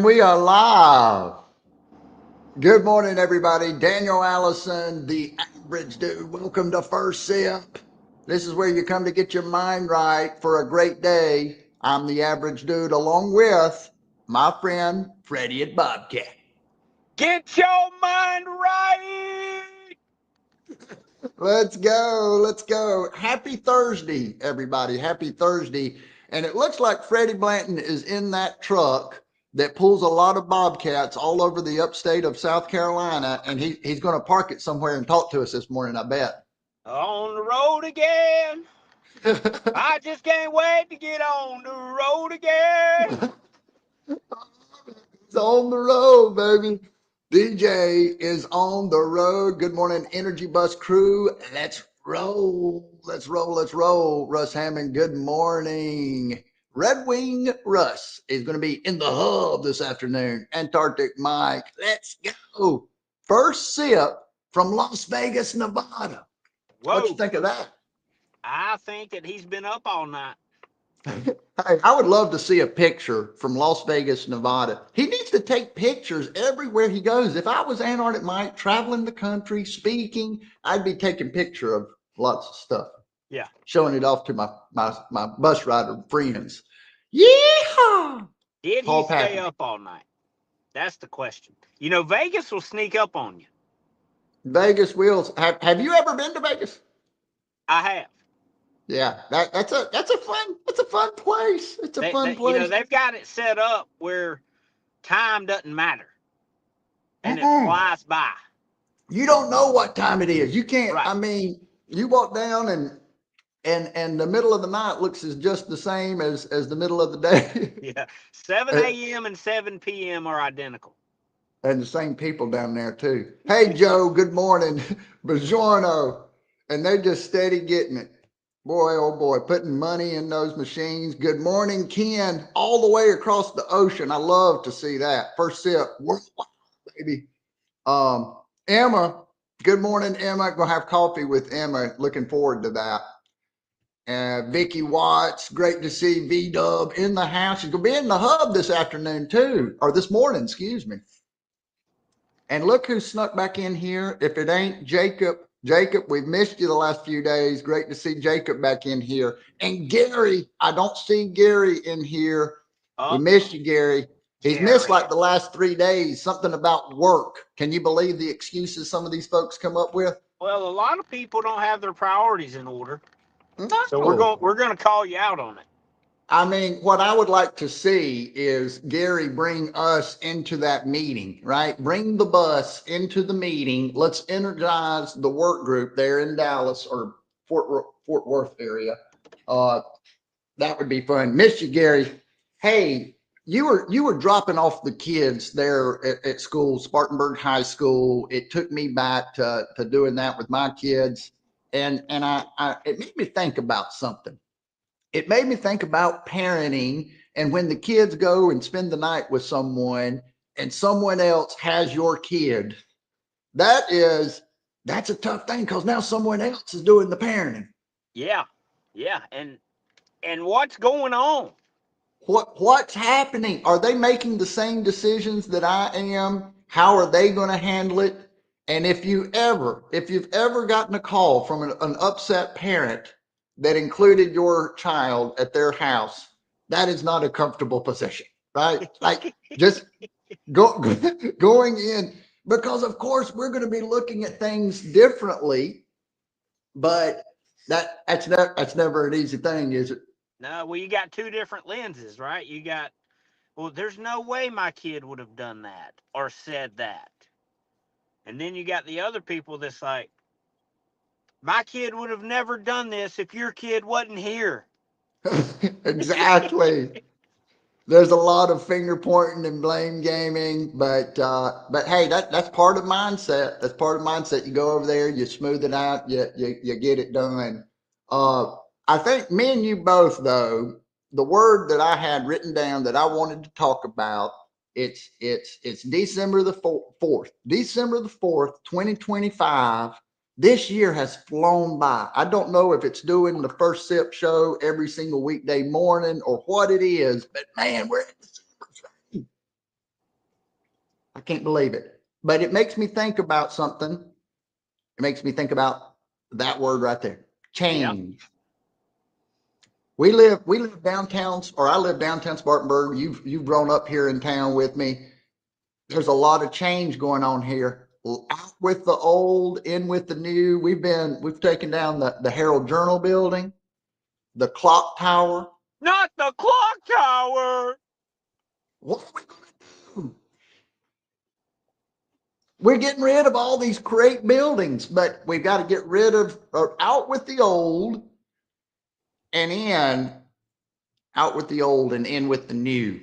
we are live. Good morning, everybody. Daniel Allison, the average dude. Welcome to First Sip. This is where you come to get your mind right for a great day. I'm the average dude, along with my friend Freddie at Bobcat. Get your mind right. Let's go. Let's go. Happy Thursday, everybody. Happy Thursday. And it looks like Freddie Blanton is in that truck that pulls a lot of bobcats all over the upstate of South Carolina. And he's going to park it somewhere and talk to us this morning, I bet. On the road again. I just can't wait to get on the road again. It's on the road, baby. DJ is on the road. Good morning, Energy Bus crew. Let's roll. Let's roll. Let's roll. Russ Hammond, good morning. Red Wing Russ is going to be in the hub this afternoon. Antarctic Mike, let's go. First sip from Las Vegas, Nevada. What you Whoa. think of that? I think that he's been up all night. Hey, I would love to see a picture from Las Vegas, Nevada. He needs to take pictures everywhere he goes. If I was Antarctic Mike traveling the country, speaking, I'd be taking picture of lots of stuff, Yeah. showing it off to my bus rider friends. Yeehaw! Did he Paul stay Patrick. up all night? That's the question. You know, Vegas will sneak up on you. Vegas wheels. Have you ever been to Vegas? I have. Yeah, that's a fun place. It's a fun place. They've got it set up where time doesn't matter and it Mm-mm. flies by. You don't know what time it is. You can't. Right. I mean, you walk down and the middle of the night looks as just the same as the middle of the day. Yeah. 7 a.m. and 7 p.m. are identical. And the same people down there too. Hey Joe, good morning. Buongiorno. And they're just steady getting it. Boy, oh boy, putting money in those machines. Good morning, Ken, all the way across the ocean. I love to see that. First sip, worldwide, baby. Emma, good morning, Emma. Gonna have coffee with Emma. Looking forward to that. Vicky Watts, great to see V Dub in the house. She's gonna be in the hub this afternoon too, or this morning, excuse me. And look who snuck back in here. If it ain't Jacob, Jacob, we've missed you the last few days. Great to see Jacob back in here. And Gary, I don't see Gary in here. We Oh, missed you, Gary. He's missed Gary. like the last 3 days, something about work. Can you believe the excuses some of these folks come up with? Well, a lot of people don't have their priorities in order. So No. we're going to call you out on it. I mean, what I would like to see is Gary bring us into that meeting, right? Bring the bus into the meeting. Let's energize the work group there in Dallas or Fort Worth area. Uh, that would be fun. Miss you, Gary. Hey, you were dropping off the kids there at school, Spartanburg High School. It took me back to doing that with my kids, and I it made me think about something. It made me think about parenting and when the kids go and spend the night with someone and someone else has your kid. That is that's a tough thing because now someone else is doing the parenting. Yeah. Yeah. And what's going on? What's happening? Are they making the same decisions that I am? How are they going to handle it? And if you've ever gotten a call from an upset parent that included your child at their house, that is not a comfortable position, right? Like just go, going in because of course we're going to be looking at things differently, but that's never an easy thing, is it? No, well, you got two different lenses, right? You got, well, there's no way my kid would have done that or said that. And then you got the other people that's like, my kid would have never done this if your kid wasn't here. Exactly. There's a lot of finger pointing and blame gaming, but hey, that's part of mindset. That's part of mindset. You go over there, you smooth it out, you get it done. Uh, I think me and you both though, the word that I had written down that I wanted to talk about, it's December the 4th. December the 4th, 2025. This year has flown by. I don't know if it's doing the first sip show every single weekday morning or what it is, but man, we're in December. I can't believe it. But it makes me think about something. It makes me think about that word right there, Yeah. change. We live downtown, or I live downtown Spartanburg. You've grown up here in town with me. There's a lot of change going on here. Out with the old, in with the new. We've taken down the Herald Journal building, the clock tower. Not the clock tower. What are we gonna do? We're getting rid of all these great buildings, but we've got to get rid of, or out with the old and in, out with the old and in with the new.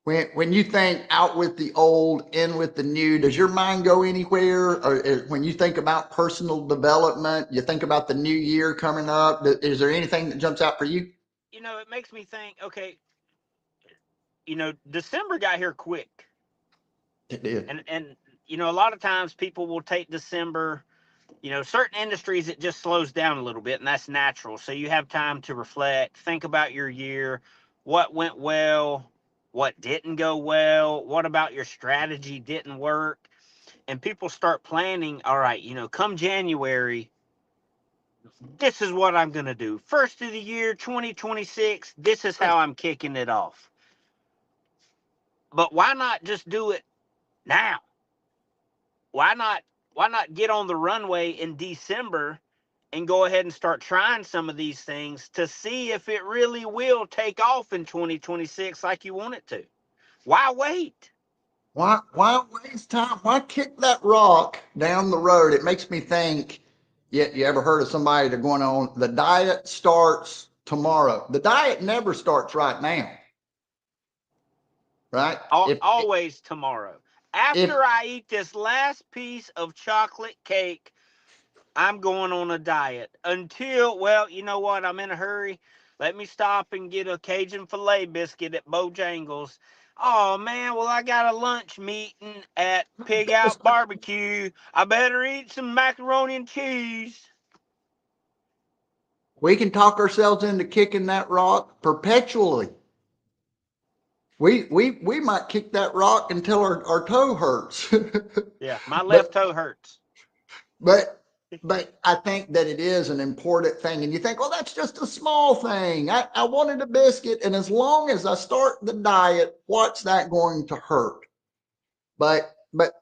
When you think out with the old, in with the new, does your mind go anywhere? Or when you think about personal development, you think about the new year coming up. Is there anything that jumps out for you? You know, it makes me think, okay, December got here quick. It did. And a lot of times people will take December, certain industries it just slows down a little bit, and that's natural. So you have time to reflect, think about your year, what went well, what didn't go well, what about your strategy didn't work, and people start planning. All right, come January, this is what I'm going to do. First of the year 2026, this is how I'm kicking it off. But why not just do it now? Why not get on the runway in December and go ahead and start trying some of these things to see if it really will take off in 2026 like you want it to? Why wait? Why waste time? Why kick that rock down the road? It makes me think. You ever heard of somebody that going on the diet starts tomorrow? The diet never starts right now, right? Always tomorrow. If After I eat this last piece of chocolate cake, I'm going on a diet until, well, you know what? I'm in a hurry. Let me stop and get a Cajun filet biscuit at Bojangles. Oh man, well I got a lunch meeting at Pig Out Barbecue. I better eat some macaroni and cheese. we can talk ourselves into kicking that rock perpetually. We might kick that rock until our toe hurts. Yeah, my left but toe hurts. but but I think that it is an important thing. And you think, well, that's just a small thing. I wanted a biscuit, and as long as I start the diet, what's that going to hurt? But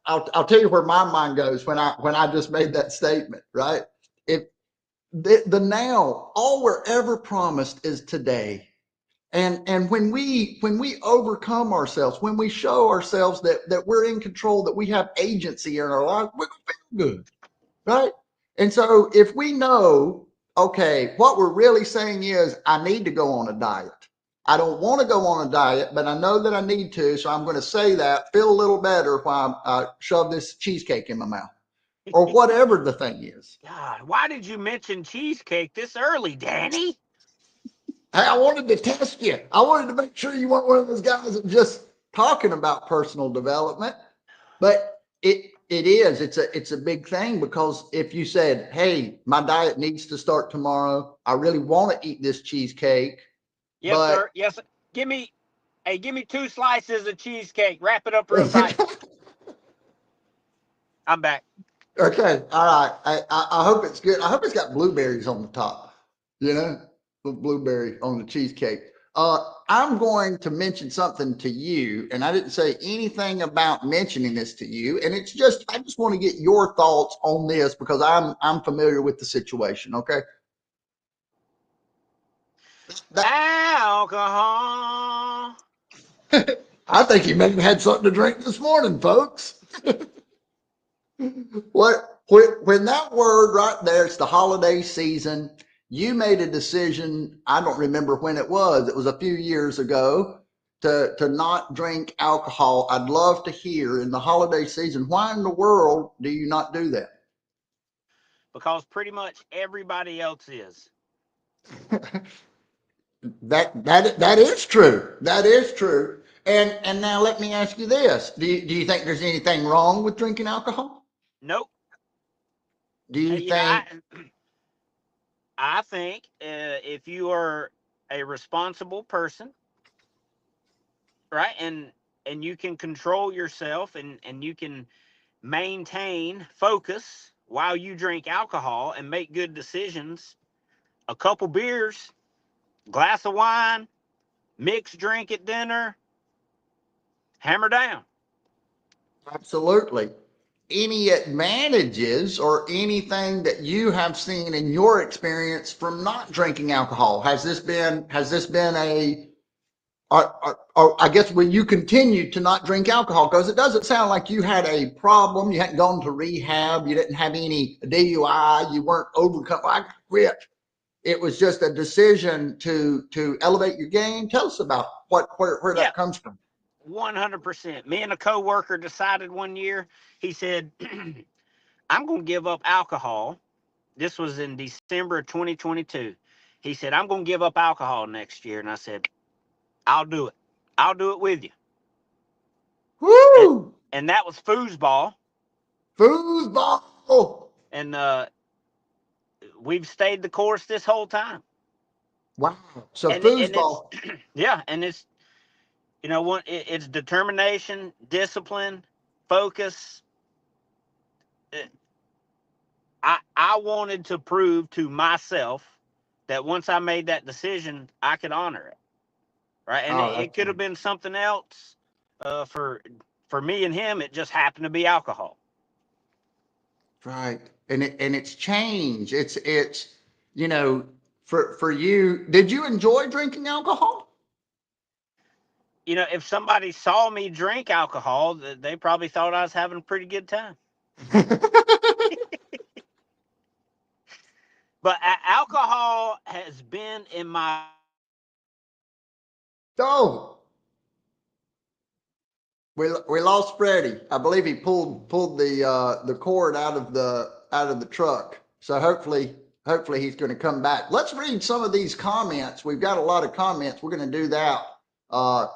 I'll tell you where my mind goes when I just made that statement, right? If the now, all we're ever promised is today. And when we overcome ourselves, when we show ourselves that we're in control, that we have agency in our life, we're gonna feel good, right? And so if we know, okay, what we're really saying is, I need to go on a diet. I don't want to go on a diet, but I know that I need to, so I'm going to say that, feel a little better while I shove this cheesecake in my mouth, or whatever the thing is. God, why did you mention cheesecake this early, Danny? Hey, I wanted to test you. I wanted to make sure you weren't one of those guys that just talking about personal development. But it is. It's a big thing, because if you said, "Hey, my diet needs to start tomorrow. I really want to eat this cheesecake, Yes, but sir. Yes. Sir. Give me 2 slices of cheesecake. Wrap it up real tight. I'm back. okay, all right. I hope it's good. I hope it's got blueberries on the top. You know, blueberry on the cheesecake. I'm going to mention something to you, and I didn't say anything about mentioning this to you. And it's just I just want to get your thoughts on this, because I'm familiar with the situation. Okay, that Alcohol. I think he may have had something to drink this morning, folks. When that word right there, it's the holiday season. You made a decision. I don't remember when it was. It was a few years ago to not drink alcohol. I'd love to hear in the holiday season, why in the world do you not do that? Because pretty much everybody else is. That is true. That is true. And now let me ask you this: do you think there's anything wrong with drinking alcohol? Nope. Do you You know, think I think if you are a responsible person, right, and you can control yourself, and you can maintain focus while you drink alcohol and make good decisions, a couple beers, glass of wine, mixed drink at dinner, hammer down. Absolutely. Any advantages or anything that you have seen in your experience from not drinking alcohol? Has this been or I guess when you continue to not drink alcohol, because it doesn't sound like you had a problem, you hadn't gone to rehab, you didn't have any DUI, you weren't overcome. I quit. It was just a decision to elevate your game. Tell us about where Yeah, that comes from. 100%. Me and a coworker decided one year. He said, "I'm going to give up alcohol." This was in December of 2022. He said, "I'm going to give up alcohol next year." And I said, "I'll do it. I'll do it with you." And Woo! and that was foosball. Foosball. And we've stayed the course this whole time. Wow. So And it's foosball. yeah, and it's, what it's determination, discipline, focus. Uh, I wanted to prove to myself that once I made that decision, I could honor it, right? And Oh, it that's could have been something else. For me and him, it just happened to be alcohol. right. And it's change. It's you know for you. Did you enjoy drinking alcohol? If somebody saw me drink alcohol, they probably thought I was having a pretty good time. But alcohol has been in my life as long as I can remember. Oh, we lost Freddie. I believe he pulled the cord out of the truck. So hopefully he's going to come back. Let's read some of these comments. We've got a lot of comments. We're going to do that. Uh,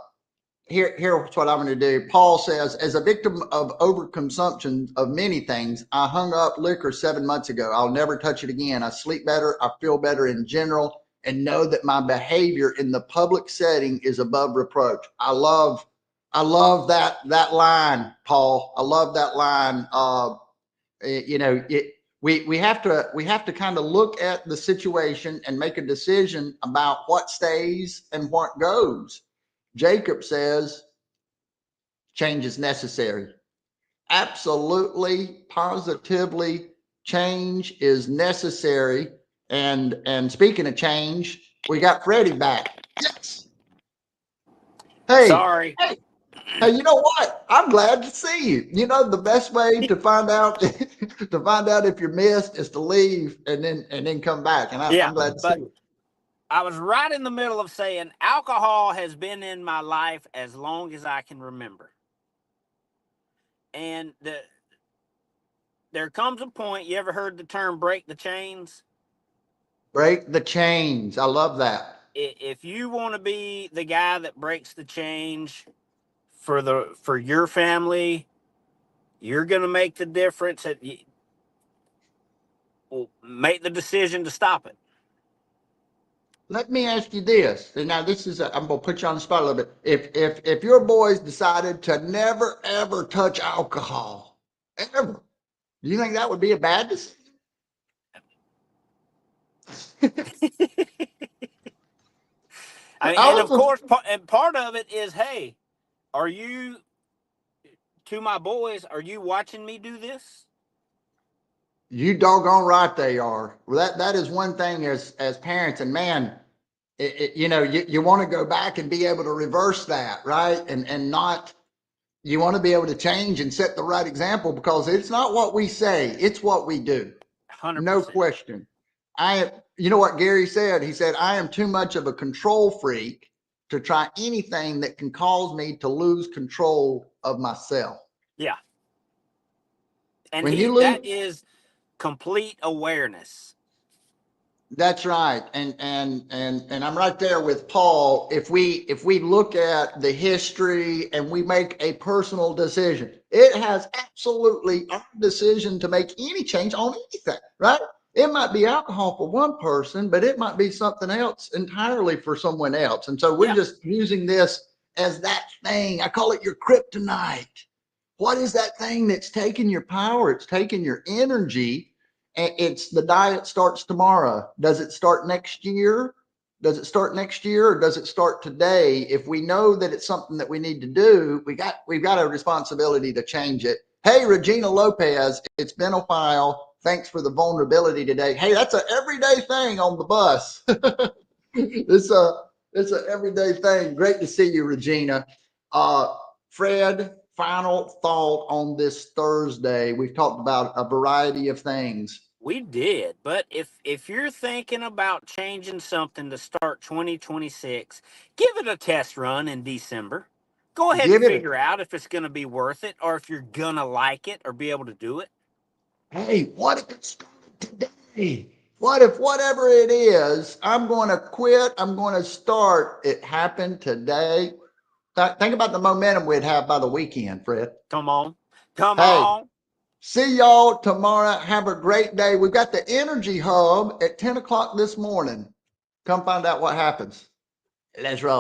here's what I'm going to do. Paul says, as a victim of overconsumption of many things, I hung up liquor 7 months ago. I'll never touch it again. I sleep better. I feel better in general, and know that my behavior in the public setting is above reproach. I love that line, Paul. I love that line. We have to kind of look at the situation and make a decision about what stays and what goes. Jacob says change is necessary. Absolutely, positively, change is necessary. And speaking of change, we got Freddie back. Yes. Hey, Sorry. hey, hey, you know what? I'm glad to see you. You know, the best way to find out to find out if you're missed is to leave and then come back. And Yeah, I'm glad to see but you. I was right in the middle of saying alcohol has been in my life as long as I can remember. And there comes a point, you ever heard the term break the chains? Break the chains. I love that. If you want to be the guy that breaks the change for your family, you're going to make the difference. Well, make the decision to stop it. Let me ask you this. And now I'm gonna put you on the spot a little bit. If your boys decided to never ever touch alcohol, ever, do you think that would be a bad decision? I mean, I and of was course, and part of it is, hey, are you, to my boys, are you watching me do this? You doggone right they are. Well, that is one thing as parents, and man, you want to go back and be able to reverse that, right? And not you want to be able to change and set the right example because it's not what we say, it's what we do. No 100%. question. You know what Gary said? He said, I am too much of a control freak to try anything that can cause me to lose control of myself. Yeah. And When you that lose, is complete awareness. that's right. And I'm right there with Paul. If we look at the history and we make a personal decision, it has absolutely our decision to make any change on anything, right? It might be alcohol for one person, but it might be something else entirely for someone else. And so we're Yeah. just using this as that thing. I call it your kryptonite. What is that thing that's taking your power? It's taking your energy. And it's the diet starts tomorrow. Does it start next year? Does it start next year or does it start today? If we know that it's something that we need to do, we've got a responsibility to change it. Hey, Regina Lopez, it's been a while. Thanks for the vulnerability today. Hey, that's an everyday thing on the bus. It's a everyday thing. Great to see you, Regina. Fred, final thought on this Thursday. We've talked about a variety of things. We did, but if you're thinking about changing something to start 2026, give it a test run in December. Go ahead and Give it figure out if it's going to be worth it or if you're going to like it or be able to do it. hey, what if it started today? What if whatever it is, I'm going to quit, I'm going to start, it happened today? Think about the momentum we'd have by the weekend, Fred. Come on. Come Hey, on. see y'all tomorrow. Have a great day. We've got the Energy Hub at 10 o'clock this morning. Come find out what happens. Let's roll.